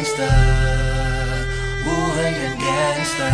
gangsta, buhay ng gangsta,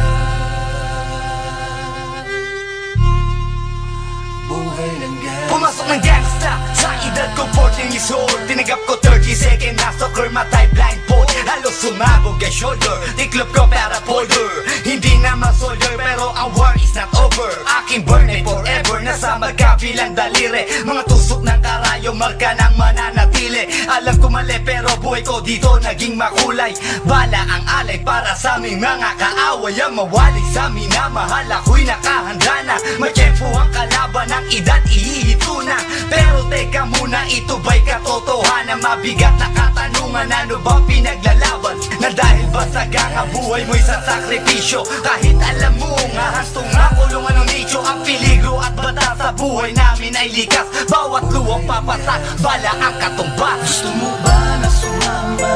buhay ng gangsta. Pumasok ng gangsta sa edad ko 14 years old. Tinagap ko 30 second na soccer, matay blindfold. Halos sumabog ang shoulder, tiklop ko para folder. Hindi na ma-soldier pero ang war is not over. Aking burn ay forever, nasa magkabilang daliri. Mga tusok ng karayo, marka ng mananatili. Alam ko mali pero buhay ko dito naging makulay. Bala ang alay para sa aming mga kaaway. Ang mawalay sa minamahal, ako'y nakahanda na. May tempo ang kalaban ng edad, ihihito na. Pero teka muna, ito ba'y katotohanan? Mabigat na katanungan, ano ba pinaglalaban? Na dahil ba sa ganga buhay mo'y sa sakripisyo? Kahit alam mo nga hastong makulungan ng nicho. Ang peligro at bata sa buhay namin ay likas. Bawat luwang papasak, bala ang katumbas. Gusto mo ba na sumama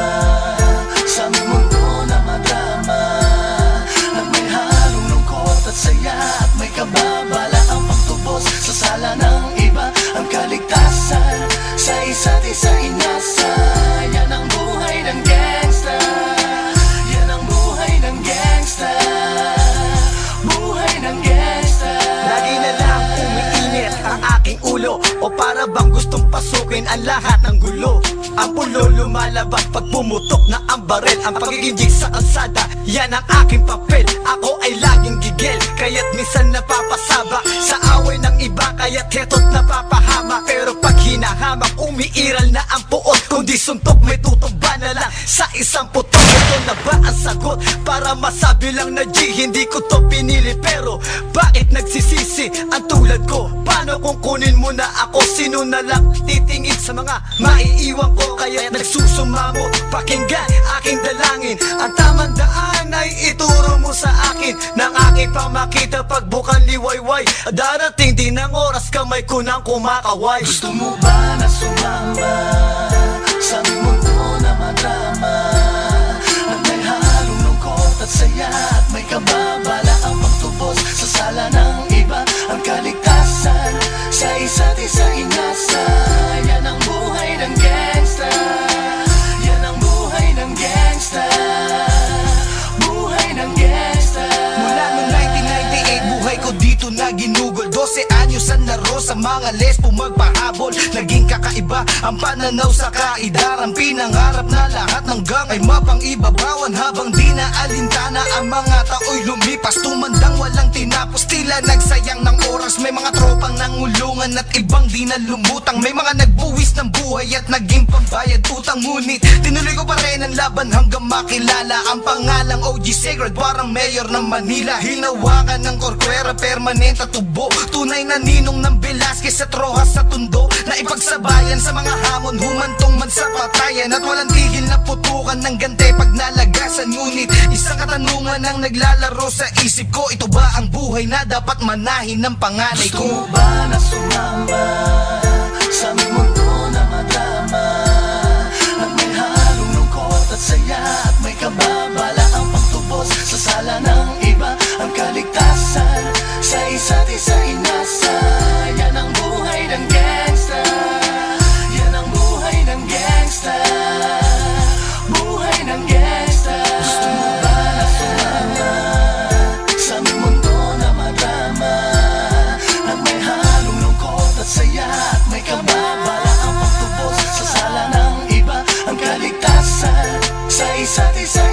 sa aming mundo na madrama? At may halong lungkot at saya, at may kababala ang pagtubos sa sala ng iba. Ang kaligtasan sa isa't isa inasa. Yan ang buhay ng gangsta, yan ang buhay ng gangsta, buhay ng gangsta. Lagi na lang umiinit ang aking ulo, o para bang gustong pasukin ang lahat ng gulo. Ang pulo lumalabas pag pumutok na ang barel. Ang pagiging jig sa kalsada, yan ang aking papel. Ako ay laging gigil, kaya't minsan napapasaba sa away ng iba, kaya't heto't napapahama. Pero pag hinahamak, umiiral na ang puot. Kung di suntok, may tutumba na lang sa isang putok. Ito na ba ang sagot? Para masabi lang na G, hindi ko to pinili. Pero bakit nagsisisi ang tulad ko? Paano kung kunin mo na ako? Sino na lang titingin sa mga maiiwan ko? Kaya nagsusumamo, pakinggan aking dalangin. Ang tamang daan ay ituro mo sa akin, nang aking pamakita pagbukan liwayway. Darating din ang oras, kamay ko nang kumakaway. Gusto mo ba na sumama sa aming mundo na madrama? At may halong lungkot at saya, at may kababala ang pagtubos sa sala ng iba. Ang kaligtasan sa isa't isa inasa. Yan ang buhay ng gangsta, yan ang buhay ng gangsta, buhay ng gangsta. Mula noong 1998, buhay ko dito na ginugol. 12 anyos ang laro sa mga lesbo magpahabol. Naging kakaiba ang pananaw sa kaidaran. Pinangarap na lahat ng gang ay mapang-ibabawan. Habang di na alintana ang mga tao'y lumipas, tumandang walang tinapos, tila nagsayang ng oras. May mga tropang nangulungan at ibang di na lumutang. May mga nagbuwis ng buhay at naging pambayad utang. Ngunit tinuloy ko pa rin ang laban hanggang makilala ang pangalang OG Sacred, parang mayor ng Manila. Hinawakan ng korkwera, permanent at tubo. Tunay na ninong ng Velasquez at Rojas sa tundo, na ipagsabayan sa mga hamon, humantong man sa patayan. At walang tigil na putukan ng gante pag nalagasan. Ngunit isang katanungan ang naglalaro sa isip ko, ito ba ang buhay na dapat manahin ng panganay Gusto ko? mo ba na sumama sa aming mundo na madrama? At may halong lungkot at saya, at may kababala ang pagtubos sa sala ng iba. Ang kaligtasan sa isa't isa inasa. Yan ang buhay ng gangsta, yan ang buhay ng gangsta, buhay ng gangsta. Gusto mo ba na sumama sa aming mundo na madrama? At may halong lungkot at saya, at may kababala ang pagtubos sa sala ng iba. Ang kaligtasan sa isa't isa